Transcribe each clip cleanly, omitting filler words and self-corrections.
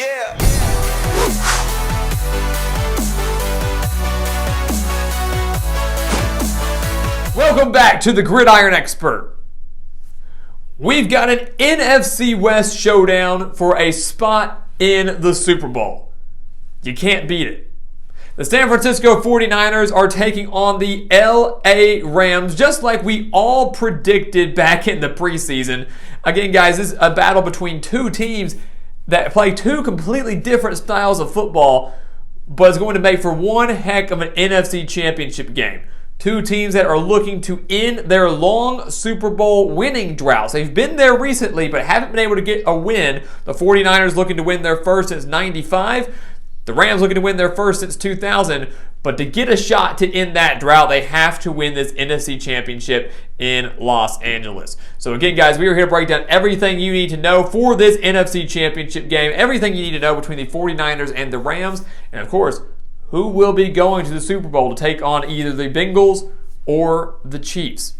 Yeah. Welcome back to the Gridiron Expert. We've got an NFC West showdown for a spot in the Super Bowl. You can't beat it. The San Francisco 49ers are taking on the LA Rams, just like we all predicted back in the preseason. Again, guys, this is a battle between two teams that play two completely different styles of football, but it's going to make for one heck of an NFC Championship game. Two teams that are looking to end their long Super Bowl winning droughts. They've been there recently, but haven't been able to get a win. The 49ers looking to win their first since '95. The Rams looking to win their first since 2000. But to get a shot to end that drought, they have to win this NFC Championship in Los Angeles. So again, guys, we are here to break down everything you need to know for this NFC Championship game. Everything you need to know between the 49ers and the Rams. And of course, who will be going to the Super Bowl to take on either the Bengals or the Chiefs.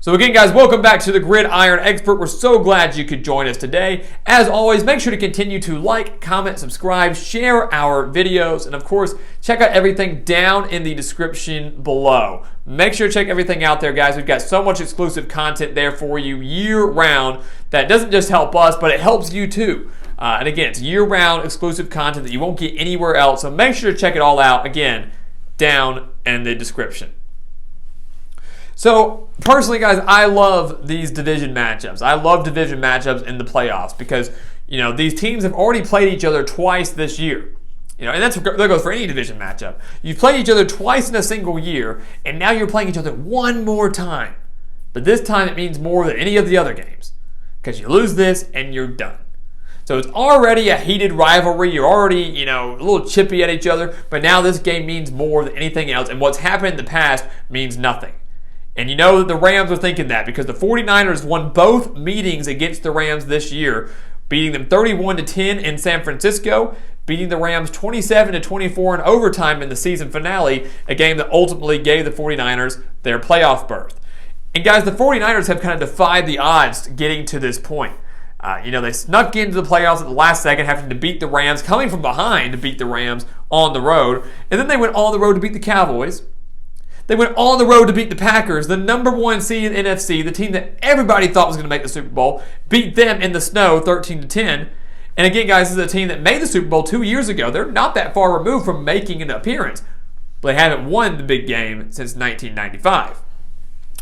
So again, guys, welcome back to the Gridiron Expert. We're so glad you could join us today. As always, make sure to continue to like, comment, subscribe, share our videos, and of course, check out everything down in the description below. Make sure to check everything out there, guys. We've got so much exclusive content there for you year-round that doesn't just help us, but it helps you too. And again, it's year-round exclusive content that you won't get anywhere else, so make sure to check it all out, again, down in the description. So, personally, guys, I love these division matchups. I love division matchups in the playoffs because, these teams have already played each other twice this year. And that goes for any division matchup. You've played each other twice in a single year, and now you're playing each other one more time. But this time it means more than any of the other games because you lose this and you're done. So it's already a heated rivalry. You're already, a little chippy at each other, but now this game means more than anything else, and what's happened in the past means nothing. And you know that the Rams are thinking that because the 49ers won both meetings against the Rams this year, beating them 31-10 in San Francisco, beating the Rams 27-24 in overtime in the season finale, a game that ultimately gave the 49ers their playoff berth. And guys, the 49ers have kind of defied the odds getting to this point. They snuck into the playoffs at the last second, having to beat the Rams, coming from behind to beat the Rams on the road. And then they went on the road to beat the Cowboys. They went on the road to beat the Packers, the number one seed in the NFC, the team that everybody thought was going to make the Super Bowl, beat them in the snow 13-10. And again, guys, this is a team that made the Super Bowl 2 years ago. They're not that far removed from making an appearance, but they haven't won the big game since 1995.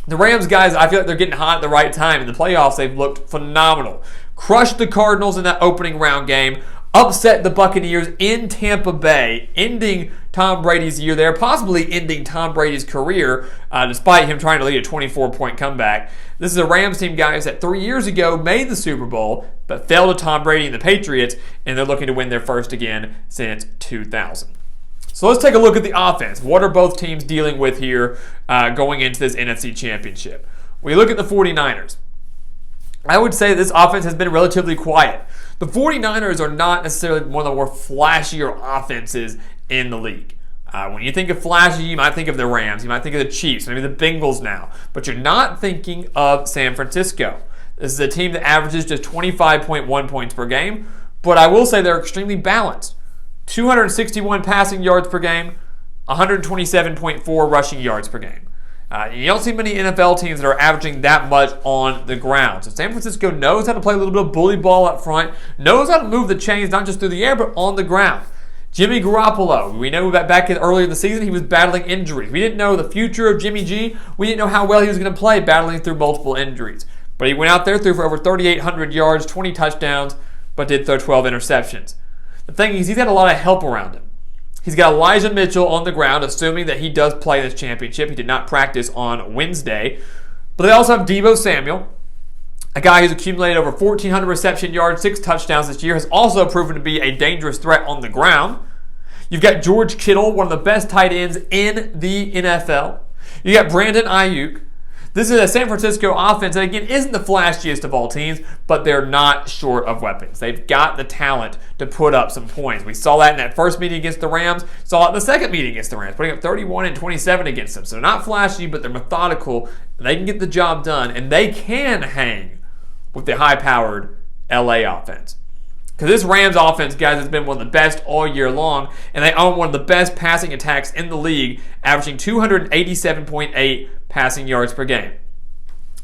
The Rams, guys, I feel like they're getting hot at the right time. In the playoffs, they've looked phenomenal. Crushed the Cardinals in that opening round game. Upset the Buccaneers in Tampa Bay, ending Tom Brady's year there, possibly ending Tom Brady's career, despite him trying to lead a 24-point comeback. This is a Rams team, guys, that 3 years ago made the Super Bowl, but fell to Tom Brady and the Patriots, and they're looking to win their first again since 2000. So let's take a look at the offense. What are both teams dealing with here going into this NFC Championship? We look at the 49ers. I would say this offense has been relatively quiet. The 49ers are not necessarily one of the more flashier offenses in the league. When you think of flashy, you might think of the Rams, you might think of the Chiefs, maybe the Bengals now, but you're not thinking of San Francisco. This is a team that averages just 25.1 points per game, but I will say they're extremely balanced. 261 passing yards per game, 127.4 rushing yards per game. You don't see many NFL teams that are averaging that much on the ground. So San Francisco knows how to play a little bit of bully ball up front, knows how to move the chains not just through the air but on the ground. Jimmy Garoppolo, we know that back earlier in the season he was battling injuries. We didn't know the future of Jimmy G. We didn't know how well he was going to play battling through multiple injuries. But he went out there, threw for over 3,800 yards, 20 touchdowns, but did throw 12 interceptions. The thing is, he's had a lot of help around him. He's got Elijah Mitchell on the ground, assuming that he does play this championship. He did not practice on Wednesday. But they also have Deebo Samuel, a guy who's accumulated over 1,400 reception yards, 6 touchdowns this year, has also proven to be a dangerous threat on the ground. You've got George Kittle, one of the best tight ends in the NFL. You got Brandon Ayuk. This is a San Francisco offense that, again, isn't the flashiest of all teams, but they're not short of weapons. They've got the talent to put up some points. We saw that in that first meeting against the Rams, saw it in the second meeting against the Rams, putting up 31 and 27 against them. So they're not flashy, but they're methodical. They can get the job done, and they can hang with the high-powered LA offense. Because this Rams offense, guys, has been one of the best all year long, and they own one of the best passing attacks in the league, averaging 287.8 passing yards per game.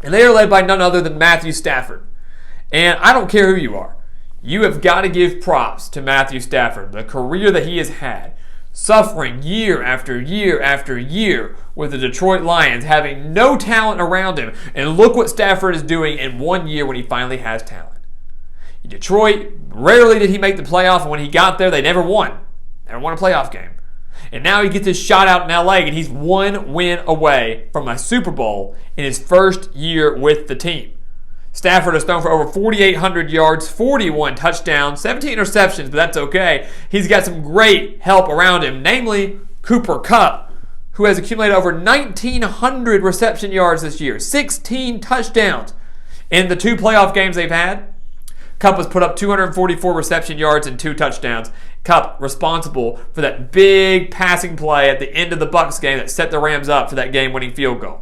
And they are led by none other than Matthew Stafford. And I don't care who you are. You have got to give props to Matthew Stafford, the career that he has had, suffering year after year after year with the Detroit Lions, having no talent around him. And look what Stafford is doing in 1 year when he finally has talent. In Detroit, rarely did he make the playoff, and when he got there, they never won. Never won a playoff game. And now he gets his shot out in LA, and he's 1 win away from a Super Bowl in his first year with the team. Stafford has thrown for over 4,800 yards, 41 touchdowns, 17 interceptions, but that's okay. He's got some great help around him, namely Cooper Kupp, who has accumulated over 1,900 reception yards this year, 16 touchdowns. In the 2 playoff games they've had, Kupp has put up 244 reception yards and 2 touchdowns. Kupp responsible for that big passing play at the end of the Bucs game that set the Rams up for that game-winning field goal.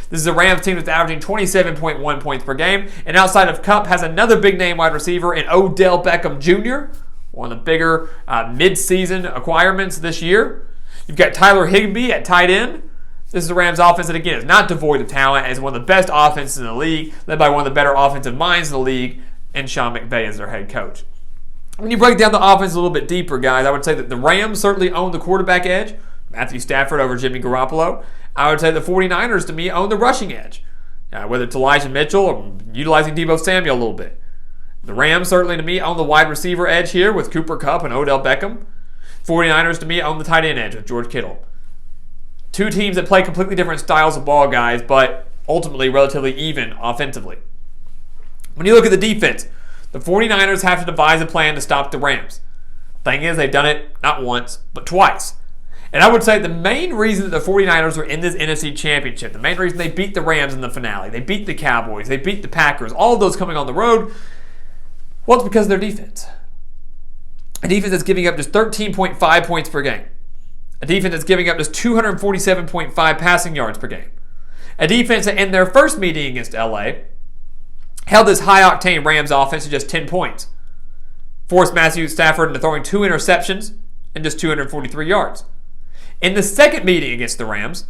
This is a Rams team that's averaging 27.1 points per game, and outside of Kupp has another big-name wide receiver in Odell Beckham Jr., one of the bigger mid-season acquirements this year. You've got Tyler Higbee at tight end. This is the Rams offense that, again, is not devoid of talent, and is one of the best offenses in the league, led by one of the better offensive minds in the league, and Sean McVay as their head coach. When you break down the offense a little bit deeper, guys, I would say that the Rams certainly own the quarterback edge, Matthew Stafford over Jimmy Garoppolo. I would say the 49ers, to me, own the rushing edge, whether it's Elijah Mitchell or utilizing Deebo Samuel a little bit. The Rams, certainly, to me, own the wide receiver edge here with Cooper Kupp and Odell Beckham. 49ers, to me, own the tight end edge with George Kittle. 2 teams that play completely different styles of ball, guys, but ultimately relatively even offensively. When you look at the defense, the 49ers have to devise a plan to stop the Rams. Thing is, they've done it not once, but twice. And I would say the main reason that the 49ers are in this NFC Championship, the main reason they beat the Rams in the finale, they beat the Cowboys, they beat the Packers, all of those coming on the road, well, it's because of their defense. A defense that's giving up just 13.5 points per game. A defense that's giving up just 247.5 passing yards per game. A defense that in their first meeting against LA held this high-octane Rams offense to just 10 points. Forced Matthew Stafford into throwing 2 interceptions and just 243 yards. In the second meeting against the Rams,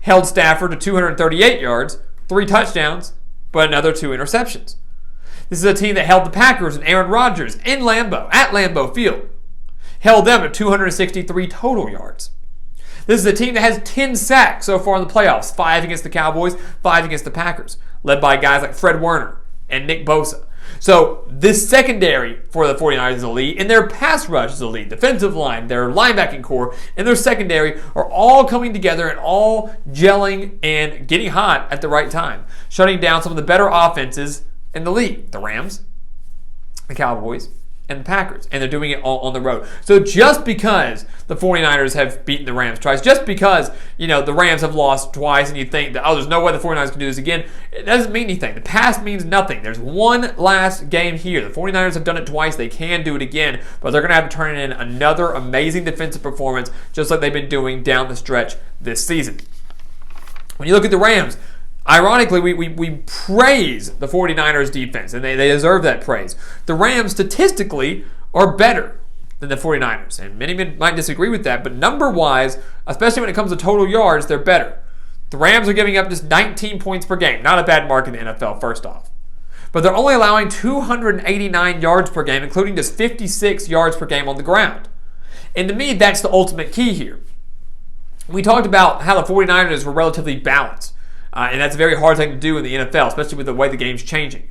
held Stafford to 238 yards, 3 touchdowns, but another 2 interceptions. This is a team that held the Packers and Aaron Rodgers at Lambeau Field. Held them at 263 total yards. This is a team that has 10 sacks so far in the playoffs, 5 against the Cowboys, 5 against the Packers, led by guys like Fred Warner and Nick Bosa. So this secondary for the 49ers is elite, and their pass rush is elite. Defensive line, their linebacking core, and their secondary are all coming together and all gelling and getting hot at the right time, shutting down some of the better offenses in the league. The Rams, the Cowboys, and the Packers, and they're doing it all on the road. So just because the 49ers have beaten the Rams twice, just because, the Rams have lost twice and you think that, there's no way the 49ers can do this again, it doesn't mean anything. The past means nothing. There's one last game here. The 49ers have done it twice. They can do it again, but they're going to have to turn in another amazing defensive performance just like they've been doing down the stretch this season. When you look at the Rams, ironically, we praise the 49ers defense, and they deserve that praise. The Rams, statistically, are better than the 49ers, and many might disagree with that, but number-wise, especially when it comes to total yards, they're better. The Rams are giving up just 19 points per game. Not a bad mark in the NFL, first off. But they're only allowing 289 yards per game, including just 56 yards per game on the ground. And to me, that's the ultimate key here. We talked about how the 49ers were relatively balanced. And that's a very hard thing to do in the NFL, especially with the way the game's changing.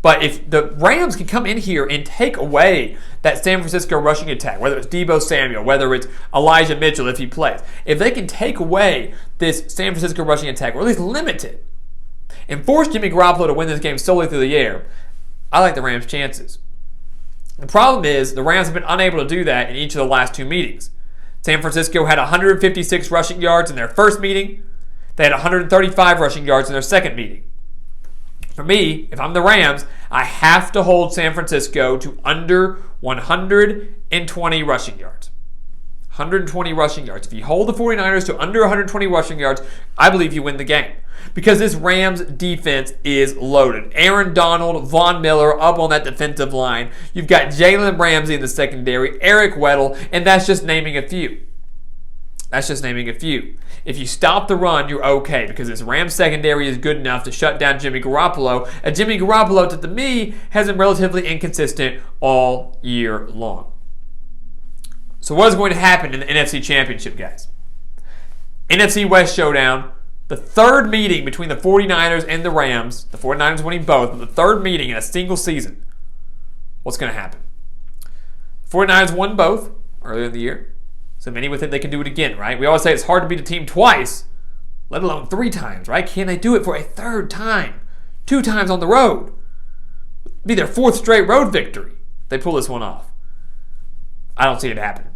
But if the Rams can come in here and take away that San Francisco rushing attack, whether it's Deebo Samuel, whether it's Elijah Mitchell if he plays, if they can take away this San Francisco rushing attack, or at least limit it, and force Jimmy Garoppolo to win this game solely through the air, I like the Rams' chances. The problem is the Rams have been unable to do that in each of the last 2 meetings. San Francisco had 156 rushing yards in their first meeting. They had 135 rushing yards in their second meeting. For me, if I'm the Rams, I have to hold San Francisco to under 120 rushing yards. 120 rushing yards. If you hold the 49ers to under 120 rushing yards, I believe you win the game. because this Rams defense is loaded. Aaron Donald, Von Miller up on that defensive line. You've got Jalen Ramsey in the secondary, Eric Weddle, and that's just naming a few. That's just naming a few. If you stop the run, you're okay because this Rams secondary is good enough to shut down Jimmy Garoppolo. And Jimmy Garoppolo, to me, has been relatively inconsistent all year long. So what is going to happen in the NFC Championship, guys? NFC West showdown. The third meeting between the 49ers and the Rams. The 49ers winning both, but the third meeting in a single season. What's going to happen? The 49ers won both earlier in the year. So many would think they can do it again, right? We always say it's hard to beat a team twice, let alone 3 times, right? Can they do it for a third time? 2 times on the road. It'd be their 4th straight road victory. They pull this one off. I don't see it happening.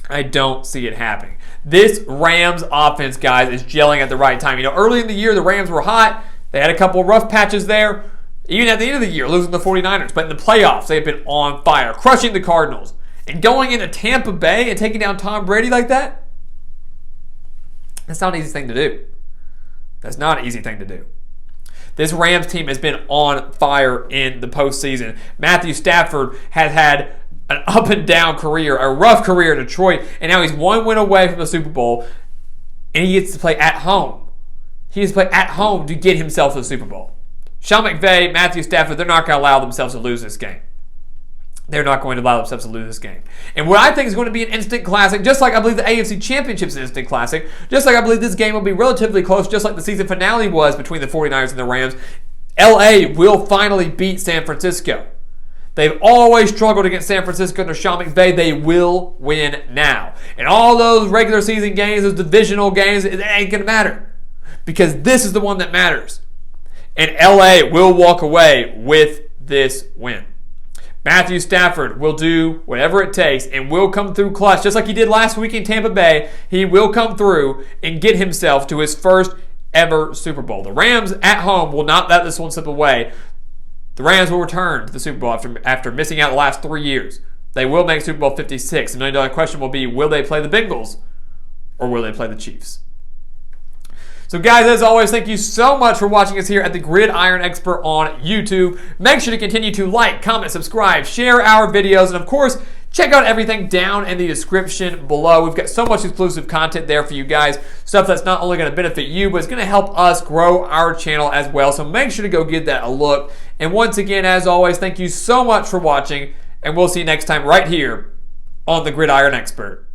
I don't see it happening. This Rams offense, guys, is gelling at the right time. You know, early in the year, the Rams were hot. They had a couple of rough patches there. Even at the end of the year, losing the 49ers. But in the playoffs, they've been on fire, crushing the Cardinals. And going into Tampa Bay and taking down Tom Brady like that, that's not an easy thing to do. That's not an easy thing to do. This Rams team has been on fire in the postseason. Matthew Stafford has had an up and down career, a rough career in Detroit, and now he's 1 win away from the Super Bowl, and he gets to play at home. He gets to play at home to get himself to the Super Bowl. Sean McVay, Matthew Stafford, they're not going to allow themselves to lose this game. They're not going to allow themselves to lose this game. And what I think is going to be an instant classic, just like I believe the AFC Championship is an instant classic, just like I believe this game will be relatively close, just like the season finale was between the 49ers and the Rams, LA will finally beat San Francisco. They've always struggled against San Francisco under Sean McVay. They will win now. And all those regular season games, those divisional games, it ain't going to matter. Because this is the one that matters. And LA will walk away with this win. Matthew Stafford will do whatever it takes and will come through clutch, just like he did last week in Tampa Bay. He will come through and get himself to his first ever Super Bowl. The Rams at home will not let this one slip away. The Rams will return to the Super Bowl after missing out the last 3 years. They will make Super Bowl 56. The $1 million question will be, will they play the Bengals or will they play the Chiefs? So guys, as always, thank you so much for watching us here at the Gridiron Expert on YouTube. Make sure to continue to like, comment, subscribe, share our videos, and of course, check out everything down in the description below. We've got so much exclusive content there for you guys. Stuff that's not only going to benefit you, but it's going to help us grow our channel as well. So make sure to go give that a look. And once again, as always, thank you so much for watching, and we'll see you next time right here on the Gridiron Expert.